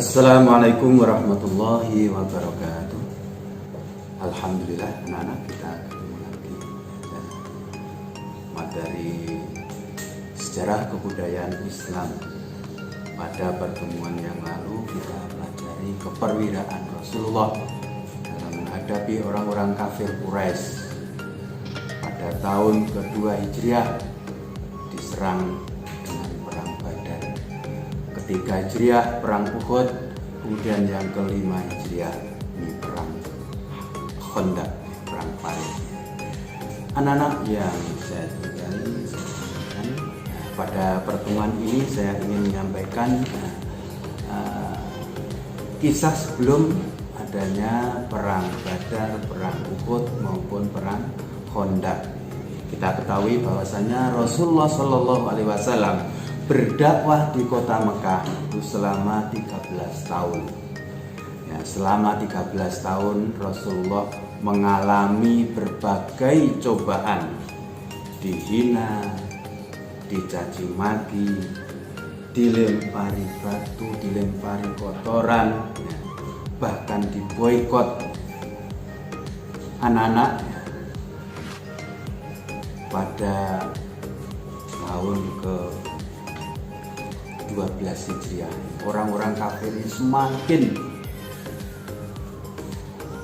Assalamualaikum warahmatullahi wabarakatuh. Alhamdulillah anak-anak, kita ketemu lagi materi sejarah kebudayaan Islam. Pada pertemuan yang lalu kita pelajari keperwiraan Rasulullah dalam menghadapi orang-orang kafir Quraisy. Pada tahun kedua Hijriah diserang dengan perang Badar. Ketiga Hijriah perang Uhud, kemudian yang kelima Hijriah ini perang Khandaq, perang Parit. Anak-anak yang saya cintai, pada pertemuan ini saya ingin menyampaikan kisah sebelum adanya perang Badar, perang Uhud maupun perang Khandaq. Kita ketahui bahwasanya Rasulullah Shallallahu Alaihi Wasallam berdakwah di kota Mekah itu selama 13 tahun. Ya, selama 13 tahun Rasulullah mengalami berbagai cobaan, dihina, dicaci maki, dilempari batu, dilempari kotoran, ya, bahkan diboikot. Anak-anak, ya, pada tahun ke 12 Hijriah, orang-orang kafir ini semakin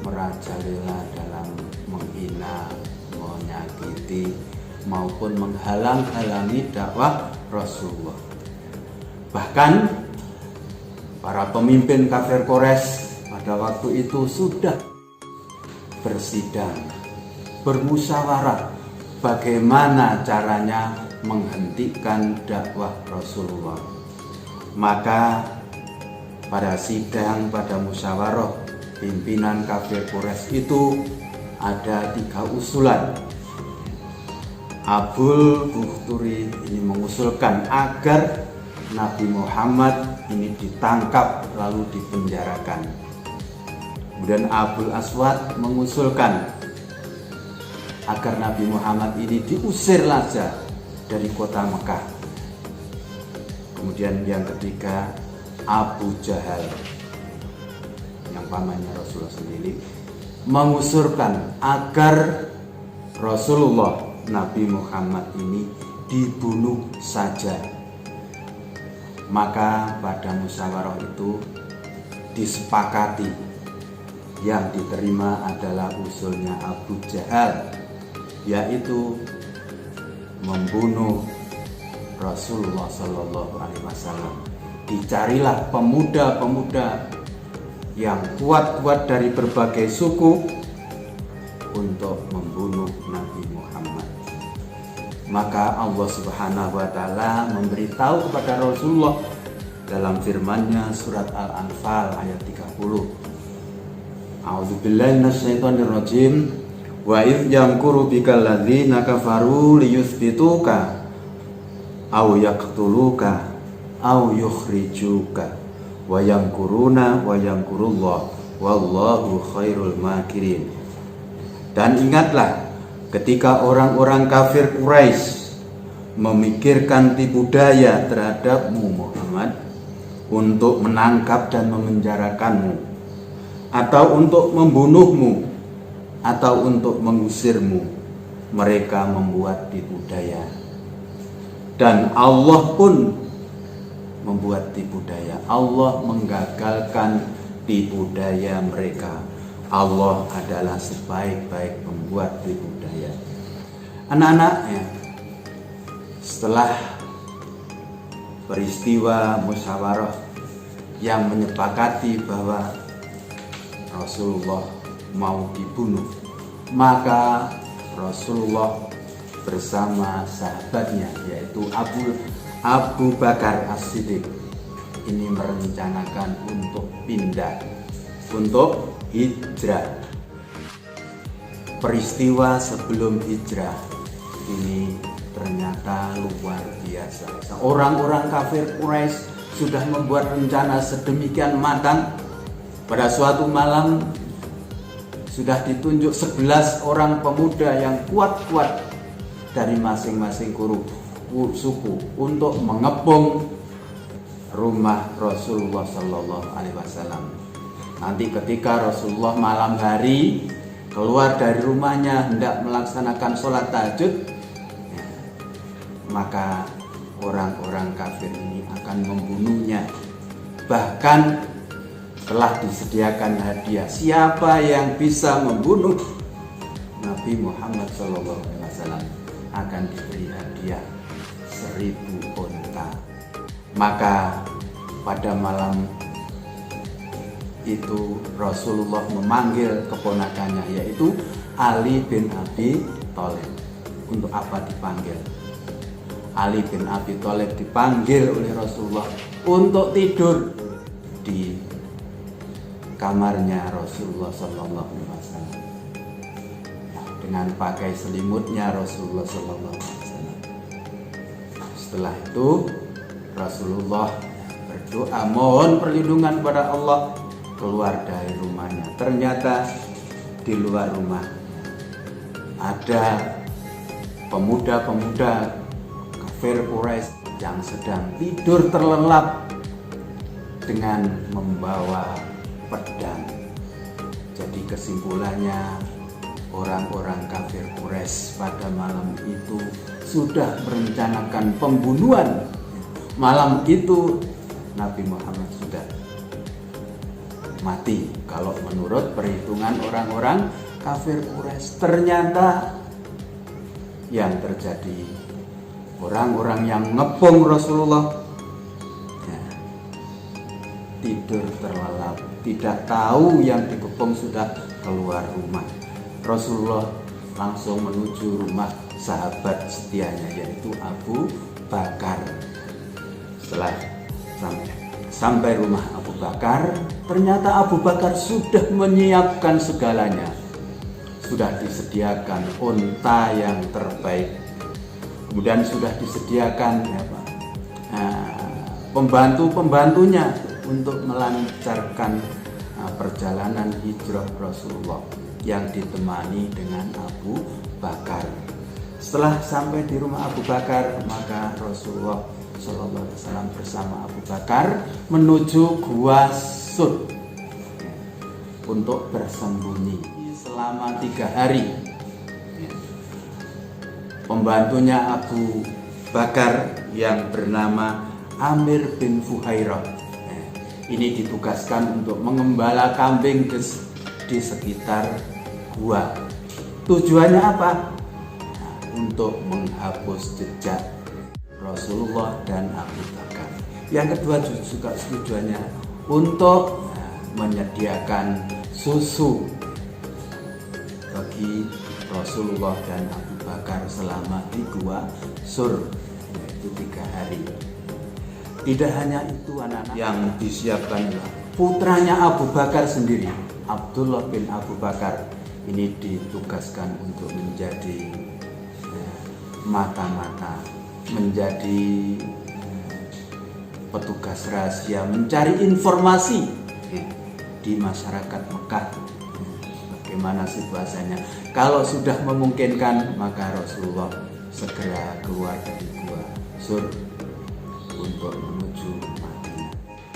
merajalela dalam menghina, menyakiti maupun menghalang-halangi dakwah Rasulullah. Bahkan para pemimpin kafir Quraisy pada waktu itu sudah bersidang, bermusyawarah bagaimana caranya menghentikan dakwah Rasulullah. Maka pada sidang, pada musyawarah pimpinan kafir Quraisy itu ada 3 usulan. Abul Bukhturi ini mengusulkan agar Nabi Muhammad ini ditangkap lalu dipenjarakan. Kemudian Abul Aswad mengusulkan agar Nabi Muhammad ini diusir saja dari kota Mekah. Kemudian yang ketiga, Abu Jahal yang pamannya Rasulullah sendiri mengusulkan agar Rasulullah Nabi Muhammad ini dibunuh saja. Maka pada musyawarah itu disepakati, yang diterima adalah usulnya Abu Jahal, yaitu membunuh Rasulullah Shallallahu Alaihi Wasallam. Dicarilah pemuda-pemuda yang kuat-kuat dari berbagai suku untuk membunuh Nabi Muhammad. Maka Allah Subhanahu wa Ta'ala memberitahu kepada Rasulullah dalam firman-Nya surat Al-Anfal ayat 30. A'udzubillahi minasyaitonirrajim. Wa idz yamkuru bikal ladzina kafaru liyuthbituka aw yaqtuluka aw yukhrijuka wa yamkuruna wa yamkurullah wallahu khairul makirin. Dan ingatlah ketika orang-orang kafir Quraisy memikirkan tipu daya terhadapmu Muhammad untuk menangkap dan memenjarakanmu, atau untuk membunuhmu, atau untuk mengusirmu. Mereka membuat tipu daya, dan Allah pun membuat tipu daya. Allah menggagalkan tipu daya mereka. Allah adalah sebaik-baik pembuat tipu daya. Anak-anak, ya, setelah peristiwa musyawarah yang menyepakati bahwa Rasulullah mau dibunuh, maka Rasulullah bersama sahabatnya yaitu Abu Bakar As-Siddiq ini merencanakan untuk pindah, untuk hijrah. Peristiwa sebelum hijrah ini ternyata luar biasa. Orang-orang kafir Quraisy sudah membuat rencana sedemikian matang. Pada suatu malam sudah ditunjuk 11 orang pemuda yang kuat-kuat dari masing-masing suku untuk mengepung rumah Rasulullah Shallallahu Alaihi Wasallam. Nanti ketika Rasulullah malam hari keluar dari rumahnya hendak melaksanakan sholat tahajud, ya, maka orang-orang kafir ini akan membunuhnya. Bahkan telah disediakan hadiah. Siapa yang bisa membunuh Nabi Muhammad SAW akan diberi hadiah 1000 unta. Maka pada malam itu Rasulullah memanggil keponakannya, yaitu Ali bin Abi Thalib. Untuk apa dipanggil? Ali bin Abi Thalib dipanggil oleh Rasulullah untuk tidur di kamarnya Rasulullah SAW, dengan pakai selimutnya Rasulullah SAW. Setelah itu Rasulullah berdoa mohon perlindungan pada Allah, keluar dari rumahnya. Ternyata di luar rumah ada pemuda-pemuda kafir Quraisy yang sedang tidur terlelap dengan membawa pedang. Jadi kesimpulannya, orang-orang kafir Quraisy pada malam itu sudah merencanakan pembunuhan. Malam itu Nabi Muhammad sudah mati kalau menurut perhitungan orang-orang kafir Quraisy. Ternyata yang terjadi, orang-orang yang ngepung Rasulullah ya, tidur terlelap, tidak tahu yang dikepung sudah keluar rumah. Rasulullah langsung menuju rumah sahabat setianya, yaitu Abu Bakar. Setelah sampai rumah Abu Bakar, ternyata Abu Bakar sudah menyiapkan segalanya. Sudah disediakan unta yang terbaik, kemudian sudah disediakan pembantu-pembantunya untuk melancarkan perjalanan hijrah Rasulullah yang ditemani dengan Abu Bakar. Setelah sampai di rumah Abu Bakar, maka Rasulullah SAW bersama Abu Bakar menuju Gua Sur untuk bersembunyi selama 3 hari. Pembantunya Abu Bakar yang bernama Amir bin Fuhairah ini ditugaskan untuk mengembala kambing di sekitar gua. Tujuannya apa? Untuk menghapus jejak Rasulullah dan Abu Bakar. Yang kedua juga tujuannya untuk menyediakan susu bagi Rasulullah dan Abu Bakar selama di Gua Sur, yaitu 3 hari. Tidak hanya itu, anak-anak yang disiapkan putranya Abu Bakar sendiri, Abdullah bin Abu Bakar, ini ditugaskan untuk menjadi mata-mata, menjadi petugas rahasia, mencari informasi di masyarakat Mekah. Bagaimana situasinya? Kalau sudah memungkinkan, maka Rasulullah segera keluar dari Gua Sur untuk menuju Madinah.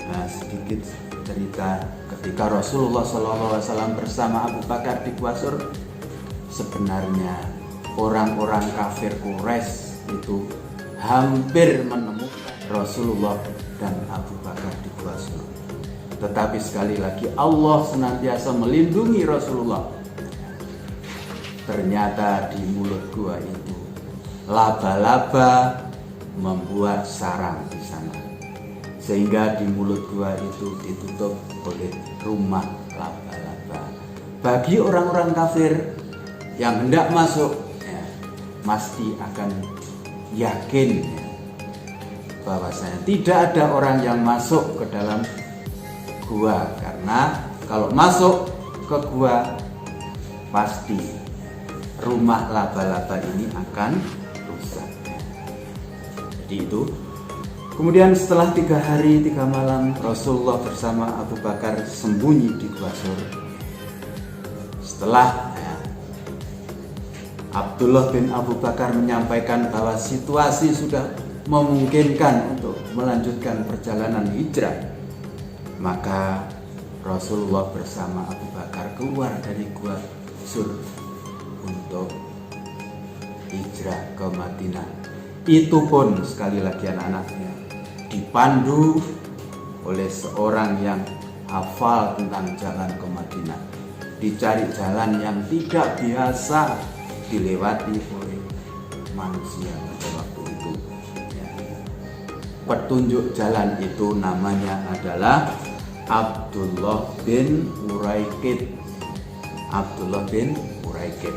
Nah, sedikit cerita ketika Rasulullah SAW bersama Abu Bakar di Gua Sur. Sebenarnya orang-orang kafir Quraisy itu hampir menemukan Rasulullah dan Abu Bakar di Gua Sur. Tetapi sekali lagi Allah senantiasa melindungi Rasulullah. Ternyata di mulut gua itu laba-laba membuat sarang di sana, sehingga di mulut gua itu ditutup oleh rumah laba-laba. Bagi orang-orang kafir yang hendak masuk, pasti akan yakin bahwasanya tidak ada orang yang masuk ke dalam gua, karena kalau masuk ke gua pasti rumah laba-laba ini akan rusak. Jadi itu. Kemudian setelah 3 hari 3 malam Rasulullah bersama Abu Bakar sembunyi di Gua Sur. Setelah Abdullah bin Abu Bakar menyampaikan bahwa situasi sudah memungkinkan untuk melanjutkan perjalanan hijrah, maka Rasulullah bersama Abu Bakar keluar dari Gua Sur untuk hijrah ke Madinah. Itu pun sekali lagi anak-anaknya dipandu oleh seorang yang hafal tentang jalan ke Madinah. Dicari jalan yang tidak biasa dilewati oleh manusia pada waktu itu. Petunjuk jalan itu namanya adalah Abdullah bin Uraikid. Abdullah bin Uraikid.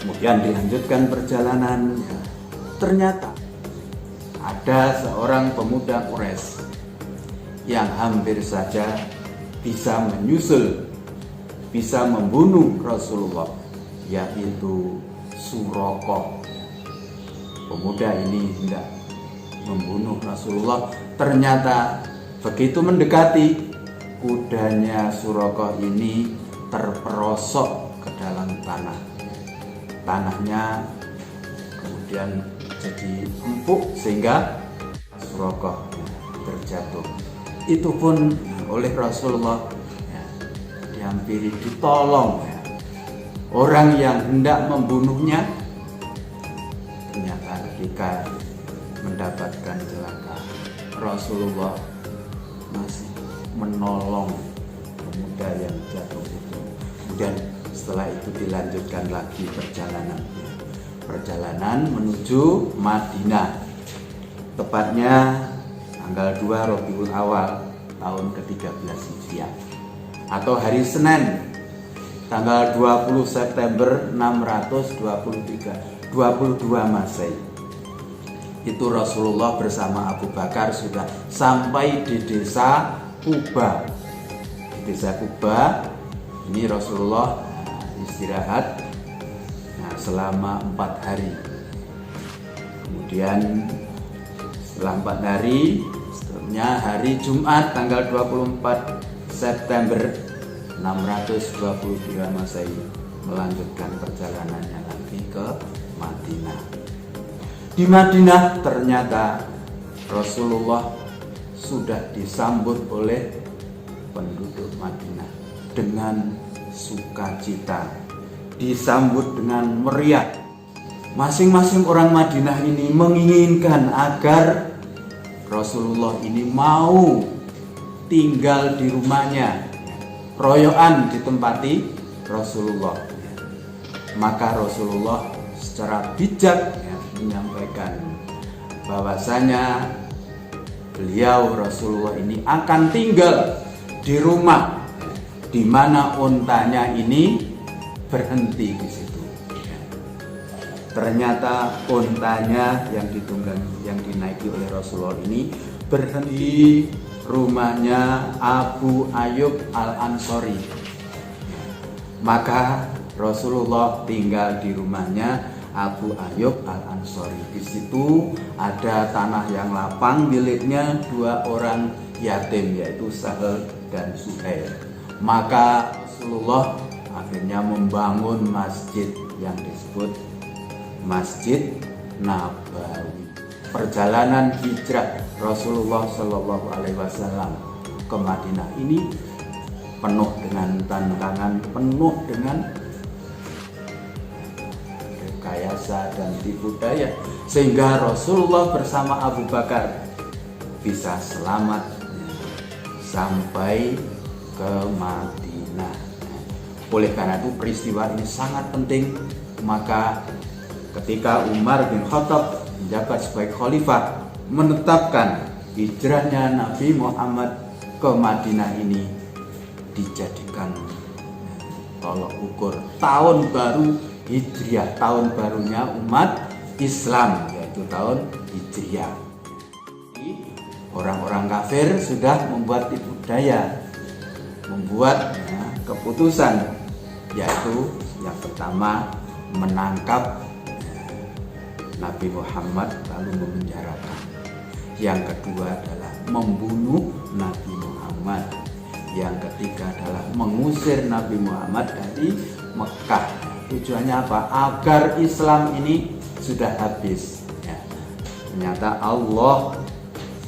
Kemudian dilanjutkan perjalanan. Ternyata ada seorang pemuda Quraisy yang hampir saja bisa menyusul, bisa membunuh Rasulullah, yaitu Suraqah. Pemuda ini hendak membunuh Rasulullah. Ternyata begitu mendekati, kudanya Suraqah ini terperosok ke dalam tanah. Tanahnya kemudian jadi empuk sehingga Suraqah terjatuh. Itu pun oleh Rasulullah dihampiri, ditolong. Orang yang hendak membunuhnya ternyata ketika mendapatkan celaka, Rasulullah masih menolong pemuda yang jatuh itu. Kemudian setelah itu dilanjutkan lagi perjalanan menuju Madinah, tepatnya tanggal 2 Rabiul Awal tahun ke-13 Hijriah, atau hari Senin tanggal 20 September 623 22 Masehi. Itu Rasulullah bersama Abu Bakar sudah sampai di desa Quba. Di desa Quba ini Rasulullah istirahat selama 4 hari. Kemudian setelah 4 hari, setelahnya hari Jumat tanggal 24 September 622 Masehi, melanjutkan perjalanannya lagi ke Madinah. Di Madinah ternyata Rasulullah sudah disambut oleh penduduk Madinah dengan sukacita, disambut dengan meriah. Masing-masing orang Madinah ini menginginkan agar Rasulullah ini mau tinggal di rumahnya, royoan ditempati Rasulullah. Maka Rasulullah secara bijak menyampaikan bahwasanya beliau Rasulullah ini akan tinggal di rumah di mana untanya ini berhenti di situ. Ternyata untanya yang dinaiki oleh Rasulullah ini berhenti rumahnya Abu Ayyub Al-Ansori. Maka Rasulullah tinggal di rumahnya Abu Ayyub Al-Ansori. Di situ ada tanah yang lapang miliknya 2 orang yatim, yaitu Sahal dan Suhail. Maka Rasulullah akhirnya membangun masjid yang disebut Masjid Nabawi. Perjalanan hijrah Rasulullah Shallallahu Alaihi Wasallam ke Madinah ini penuh dengan tantangan, penuh dengan rekayasa dan tipu daya, sehingga Rasulullah bersama Abu Bakar bisa selamat sampai ke Madinah. Oleh karena itu peristiwa ini sangat penting. Maka ketika Umar bin Khattab menjabat sebagai khalifah, menetapkan hijrahnya Nabi Muhammad ke Madinah ini dijadikan tolok ukur tahun baru Hijriah, tahun barunya umat Islam, yaitu tahun Hijriah. Orang-orang kafir sudah membuat tipu daya, membuat keputusan, yaitu yang pertama menangkap Nabi Muhammad lalu memenjarakan. Yang kedua adalah membunuh Nabi Muhammad. Yang ketiga adalah mengusir Nabi Muhammad dari Mekah. Tujuannya apa? Agar Islam ini sudah habis. Ternyata Allah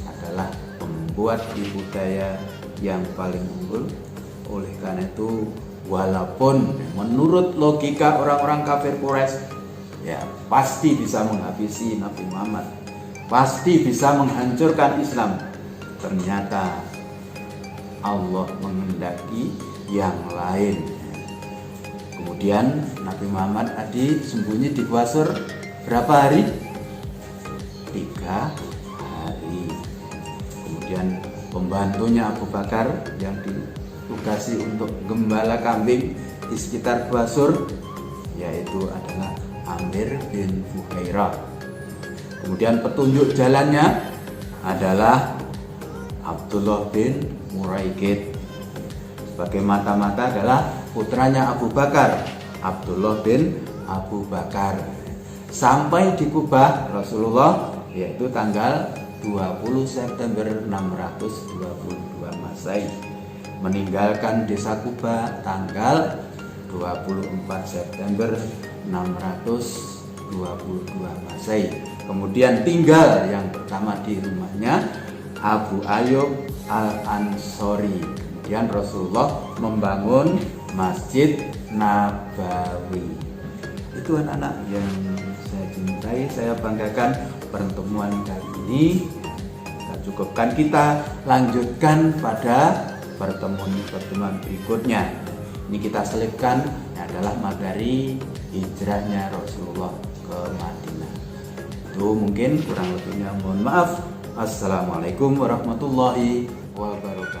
adalah pembuat tipu daya yang paling unggul. Oleh karena itu, walaupun menurut logika orang-orang kafir Quraisy, ya pasti bisa menghabisi Nabi Muhammad, pasti bisa menghancurkan Islam. Ternyata Allah menghendaki yang lain. Kemudian Nabi Muhammad tadi sembunyi di Gua Sur berapa hari? 3 hari. Kemudian pembantunya Abu Bakar yang ditugasi untuk gembala kambing di sekitar Gua Sur, yaitu adalah Amir bin Fuhairah. Kemudian petunjuk jalannya adalah Abdullah bin Muraikid. Sebagai mata-mata adalah putranya Abu Bakar, Abdullah bin Abu Bakar. Sampai di Kubah Rasulullah, yaitu tanggal 20 September 622 Masehi. Meninggalkan desa Kubah tanggal 24 September 622 Masehi. Kemudian tinggal yang pertama di rumahnya Abu Ayyub Al-Ansori. Kemudian Rasulullah membangun Masjid Nabawi. Itu anak-anak yang saya cintai, saya banggakan. Pertemuan kali ini kita cukupkan, kita lanjutkan pada pertemuan berikutnya. Ini kita selipkan adalah materi hijrahnya Rasulullah ke Madinah. Itu mungkin kurang lebihnya mohon maaf. Assalamualaikum warahmatullahi wabarakatuh.